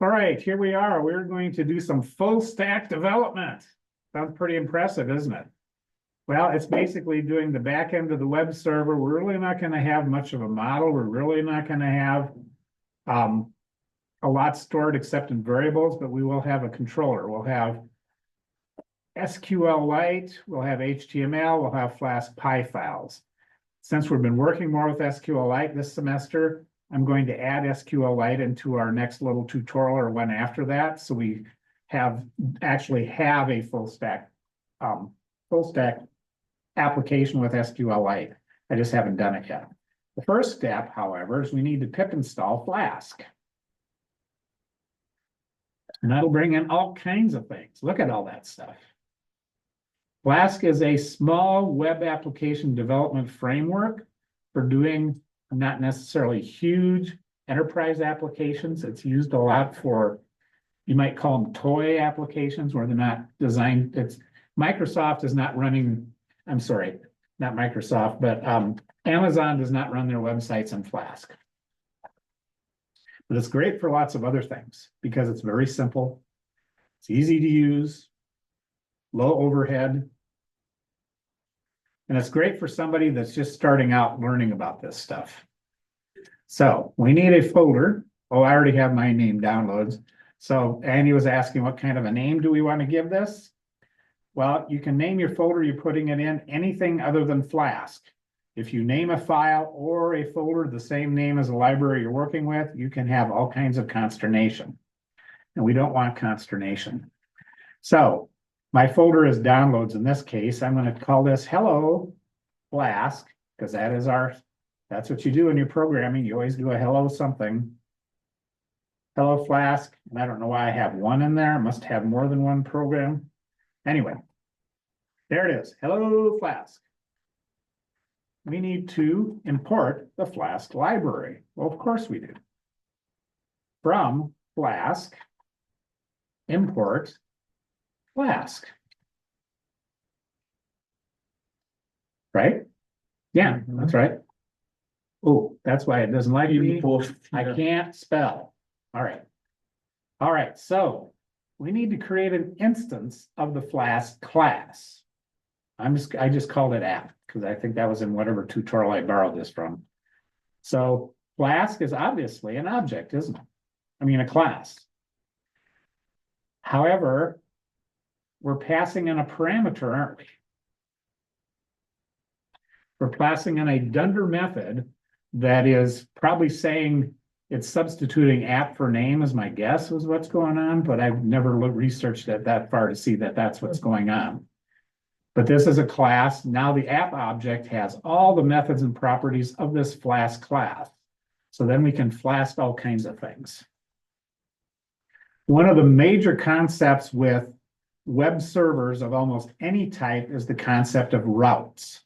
All right, here we are. We're going to do some full stack development. Sounds pretty impressive, isn't it? Well, it's basically doing the back end of the web server. We're really not going to have much of a model. We're really not going to have a lot stored except in variables, but we will have a controller. We'll have SQLite, we'll have HTML, we'll have Flask Py files. Since we've been working more with SQLite this semester, I'm going to add SQLite into our next little tutorial or one after that. So we actually have a full stack application with SQLite. I just haven't done it yet. The first step, however, is we need to pip install Flask. And that'll bring in all kinds of things. Look at all that stuff. Flask is a small web application development framework for doing not necessarily huge enterprise applications. It's used a lot for, you might call them toy applications where they're not designed. Microsoft is not running, I'm sorry, not Microsoft, but Amazon does not run their websites in Flask. But it's great for lots of other things because it's very simple. It's easy to use, low overhead. And it's great for somebody that's just starting out learning about this stuff. So we need a folder. Oh, I already have my name downloads. So Andy was asking what kind of a name do we want to give this? Well, you can name your folder you're putting it in anything other than Flask. If you name a file or a folder the same name as a library you're working with, you can have all kinds of consternation. And we don't want consternation. So my folder is downloads in this case. I'm going to call this Hello Flask, because that's what you do in your programming. You always do a hello something. Hello Flask. And I don't know why I have one in there. I must have more than one program. Anyway, there it is. Hello Flask. We need to import the Flask library. Well, of course we do. From Flask, import Flask. Right? Yeah, that's right. Oh, that's why it doesn't like me. I can't spell. All right. All right, so we need to create an instance of the Flask class. I just called it app because I think that was in whatever tutorial I borrowed this from. So Flask is obviously an object, isn't it? I mean, a class. However, we're passing in a parameter, aren't we? We're passing in a dunder method that is probably saying it's substituting app for name is my guess is what's going on, but I've never researched it that far to see that that's what's going on. But this is a class. Now the app object has all the methods and properties of this Flask class. So then we can Flask all kinds of things. One of the major concepts with web servers of almost any type is the concept of routes.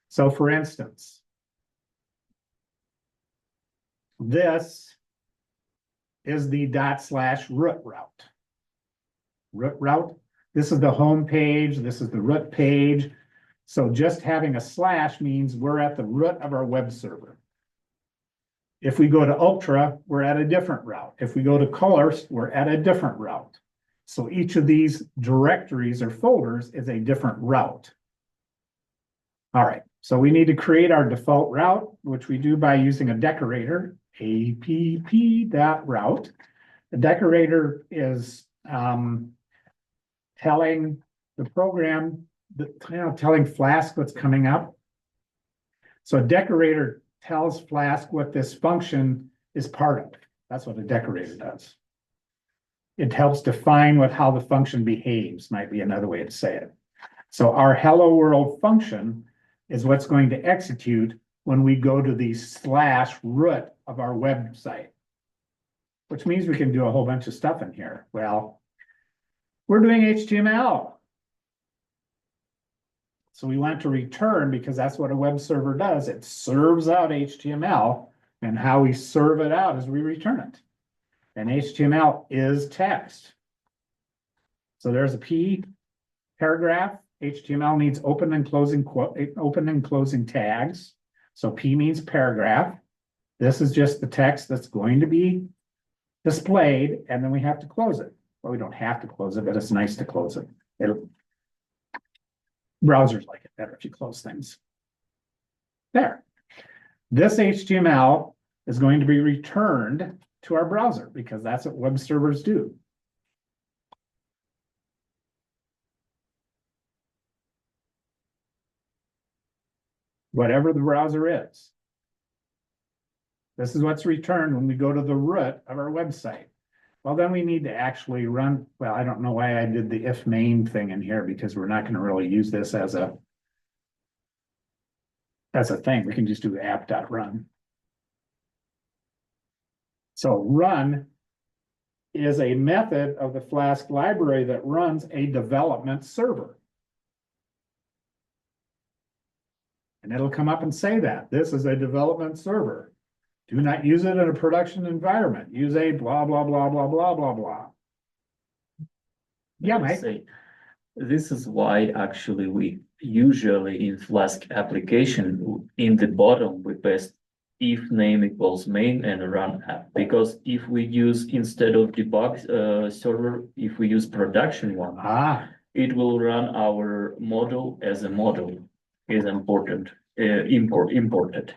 So for instance, this is the /root route. Root route. This is the home page. This is the root page. So just having a slash means we're at the root of our web server. If we go to Ultra, we're at a different route. If we go to Colors, we're at a different route. So each of these directories or folders is a different route. All right, so we need to create our default route, which we do by using a decorator, app.route. The decorator is telling the program, telling Flask what's coming up. So a decorator tells Flask what this function is part of. That's what a decorator does. It helps define how the function behaves, might be another way to say it. So our hello world function is what's going to execute when we go to the /root of our website, which means we can do a whole bunch of stuff in here. Well, we're doing HTML. So we want to return because that's what a web server does. It serves out HTML, and how we serve it out is we return it. And HTML is text. So there's a P paragraph. HTML needs open and closing tags. So P means paragraph. This is just the text that's going to be displayed, and then we have to close it. Well, we don't have to close it, but it's nice to close it. Browsers like it better if you close things. There. This HTML is going to be returned to our browser because that's what web servers do. Whatever the browser is. This is what's returned when we go to the root of our website. Well, then we need to actually run, well, I don't know why I did the if main thing in here because we're not going to really use this as a thing. We can just do app.run. So run is a method of the Flask library that runs a development server. And it'll come up and say that this is a development server. Do not use it in a production environment. Use a blah, blah, blah, blah, blah, blah, blah. Yeah, Mike. Say, this is why actually we usually in Flask application in the bottom we paste if name equals main and run app, because if we use instead of debug server, if we use production one, it will run our model as a model is important imported,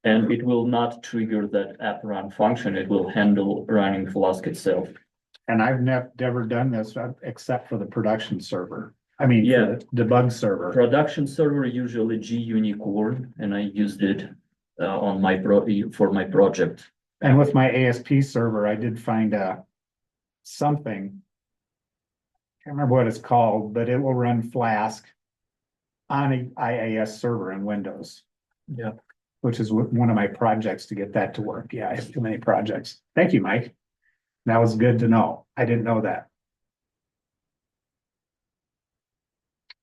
and it will not trigger that app run function. It will handle running Flask itself. And I've never done this except for the production server. I mean, yeah, for the debug server. Production server usually G unicorn, and I used it on my for my project. And with my ASP server, I did find something. I can't remember what it's called, but it will run Flask on an IIS server in Windows. Yeah, which is one of my projects to get that to work. Yeah, I have too many projects. Thank you, Mike. That was good to know. I didn't know that.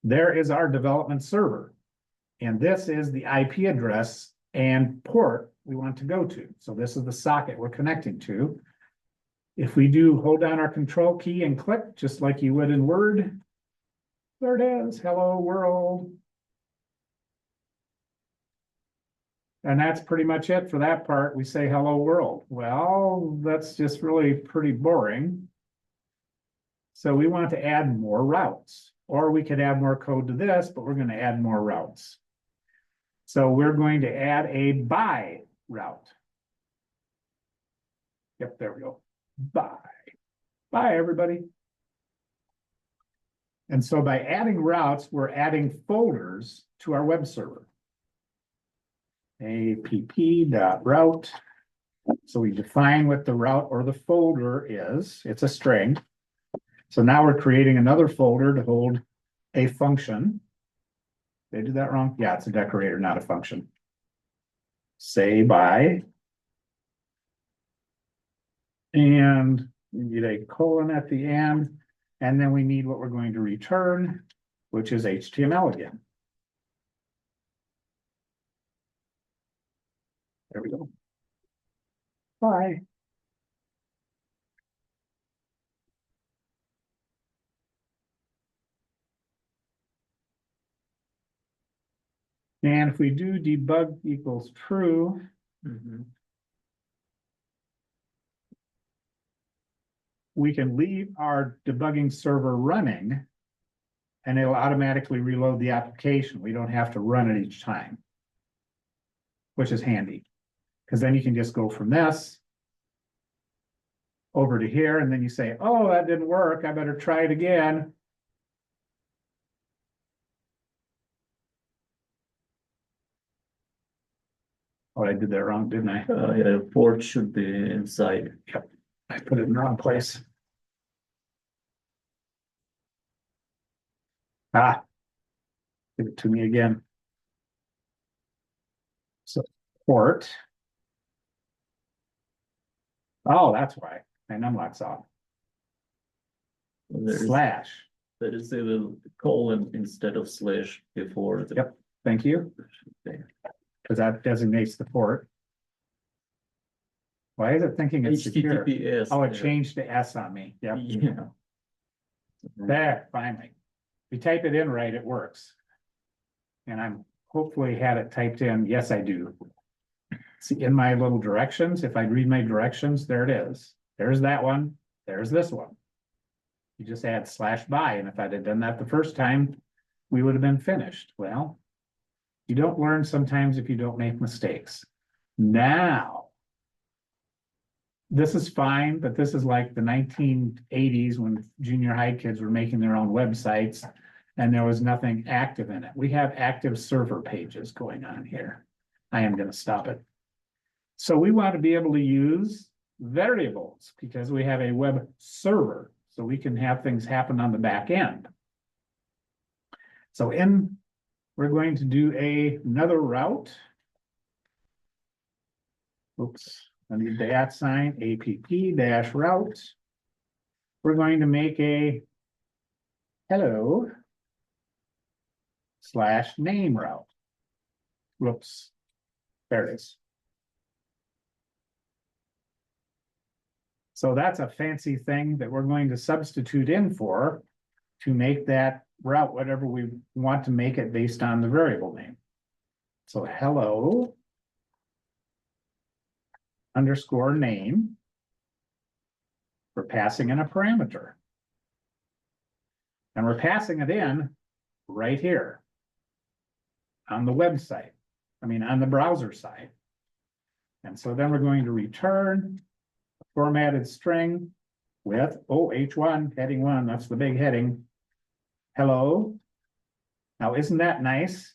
There is our development server. And this is the IP address and port we want to go to. So this is the socket we're connecting to. If we do hold down our control key and click, just like you would in Word, there it is, hello world. And that's pretty much it for that part. We say hello world. Well, that's just really pretty boring. So we want to add more routes, or we could add more code to this, but we're going to add more routes. So we're going to add a by route. Yep, there we go. By. Bye, everybody. And so by adding routes, we're adding folders to our web server. app.route. So we define what the route or the folder is. It's a string. So now we're creating another folder to hold a function. Did I do that wrong? Yeah, it's a decorator, not a function. Say by. And we need a colon at the end. And then we need what we're going to return, which is HTML again. There we go. Bye. And if we do debug equals true, we can leave our debugging server running and it'll automatically reload the application. We don't have to run it each time, which is handy. Because then you can just go from this over to here, and then you say, oh, that didn't work. I better try it again. Oh, I did that wrong, didn't I? Yeah, port should be inside. Yep, I put it in the wrong place. Give it to me again. So port. Oh, that's why. My numlock's off. Slash. There is a little colon instead of slash before the. Yep, thank you. Because that designates the port. Why is it thinking it's secure? HTTPS. Oh, it changed to S on me. Yep. Yeah. There, finally. If you type it in right, it works. And I'm hopefully had it typed in. Yes, I do. See, in my little directions, if I read my directions, there it is. There's that one, there's this one. You just add /by, and if I'd have done that the first time, we would have been finished. Well, you don't learn sometimes if you don't make mistakes. Now, this is fine, but this is like the 1980s when junior high kids were making their own websites and there was nothing active in it. We have active server pages going on here. I am going to stop it. So we want to be able to use variables because we have a web server, so we can have things happen on the back end. So we're going to do another route. Oops, I need the @ sign, app-route. We're going to make a hello /name route. Whoops, there it is. So that's a fancy thing that we're going to substitute in for to make that route whatever we want to make it based on the variable name. So hello _name. We're passing in a parameter. And we're passing it in right here on the website. I mean, on the browser side. And so then we're going to return a formatted string with H1, heading 1, that's the big heading. Hello. Now, isn't that nice?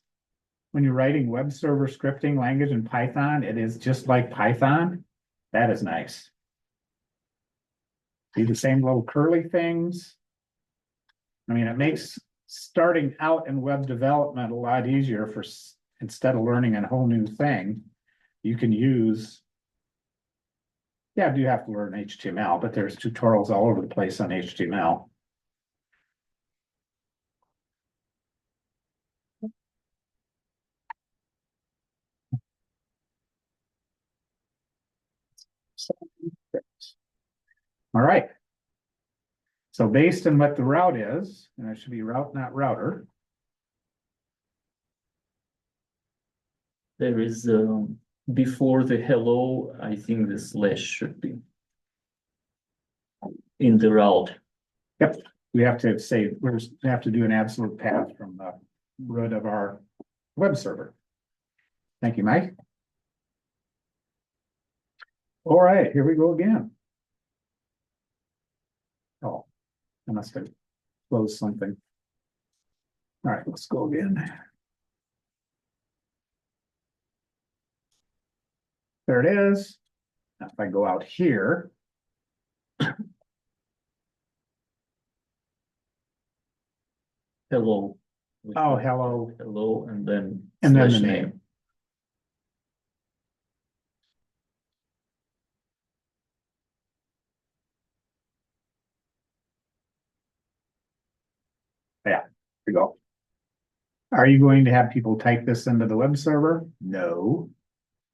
When you're writing web server scripting language in Python, it is just like Python. That is nice. See the same little curly things. I mean, it makes starting out in web development a lot easier for instead of learning a whole new thing, you can use. Yeah, I do have to learn HTML, but there's tutorials all over the place on HTML. All right. So based on what the route is, and it should be route, not router. There is before the hello, I think the slash should be in the route. Yep, we have to say, we have to do an absolute path from the root of our web server. Thank you, Mike. All right, here we go again. Oh, I must have closed something. All right, let's go again. There it is. Now if I go out here. Hello. Oh, hello. Hello, and then the name. Yeah, here we go. Are you going to have people type this into the web server? No.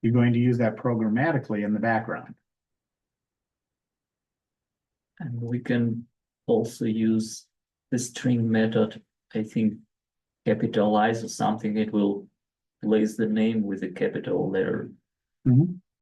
You're going to use that programmatically in the background. And we can also use the string method, I think, capitalize or something. It will place the name with a capital letter. Mm-hmm.